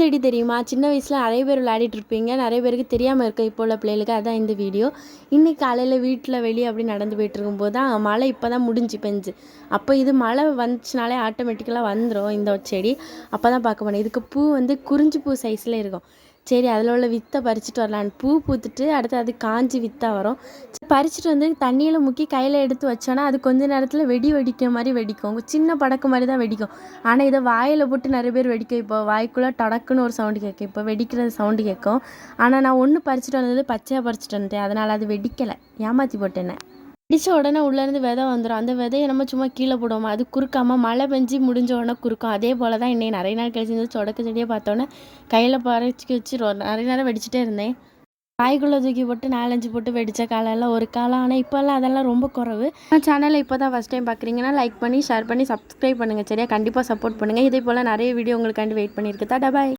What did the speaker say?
செடி தெரியுமா? சின்ன வயசில் நிறைய பேர் விளையாடிட்டு இருப்பீங்க. நிறைய பேருக்கு தெரியாமல் இருக்க இப்போ உள்ள பிள்ளைகளுக்கு அதான் இந்த வீடியோ. இன்றைக்கி காலையில் வீட்டில் வெளியே அப்படி நடந்து போயிட்டு இருக்கும்போது தான் மழை இப்போ தான் முடிஞ்சு பெஞ்சு. அப்போ இது மழை வந்துச்சுனாலே ஆட்டோமேட்டிக்கலாக வந்துடும் இந்த செடி. அப்போ தான் பார்க்க போனேன். இதுக்கு பூ வந்து குறிஞ்சி பூ சைஸில் இருக்கும். சரி அதில் உள்ள வித்தை பறிச்சுட்டு வரலான்னு பூ பூத்துட்டு அடுத்து அது காஞ்சி வித்தா வரும். பறிச்சுட்டு வந்து தண்ணியில் முக்கி கையில் எடுத்து வச்சோன்னா அது கொஞ்ச நேரத்தில் வெடிக்கிற மாதிரி வெடிக்கும். சின்ன படக்கு மாதிரி தான் வெடிக்கும். ஆனால் இதை வாயில் போட்டு நிறைய பேர் வெடிக்கும். இப்போ வாய்க்குள்ளே டடக்குன்னு ஒரு சவுண்டு கேட்கும். இப்போ வெடிக்கிறது சவுண்டு கேட்கும். ஆனால் நான் ஒன்று பறிச்சுட்டு வந்தது பச்சையாக பறிச்சுட்டு வந்துட்டேன். அதனால் அது வெடிக்கலை, ஏமாற்றி போட்டேன்னு. வெடித்த உடனே உள்ளேருந்து விதை வந்துடும். அந்த விதையை நம்ம சும்மா கீழே போடுவோம். அது குறுக்காமல் மழை பெஞ்சு முடிஞ்ச உடனே குறுக்கும். அதே போல் தான் இன்றைக்கி நிறைய நாள் கழிச்சு இந்த சொடக்கு செடியை பார்த்தோன்னே கையில் பறிச்சு வச்சு நிறைய நேரம் வெடிச்சிட்டே இருந்தேன். காய்க்குள்ளே தூக்கி போட்டு 4-5 போட்டு வெடித்த காலெல்லாம் ஒரு காலம். ஆனால் இப்போல்லாம் அதெல்லாம் ரொம்ப குறைவு. சேனலை இப்போ தான் ஃபஸ்ட் டைம் பார்க்குறீங்கன்னா லைக் பண்ணி ஷேர் பண்ணி சப்ஸ்கிரைப் பண்ணுங்கள். சரியா? கண்டிப்பாக சப்போர்ட் பண்ணுங்கள். இதே போல் நிறைய வீடியோ உங்களுக்காண்டி வெயிட் பண்ணியிருக்கு. டாடா பாய்.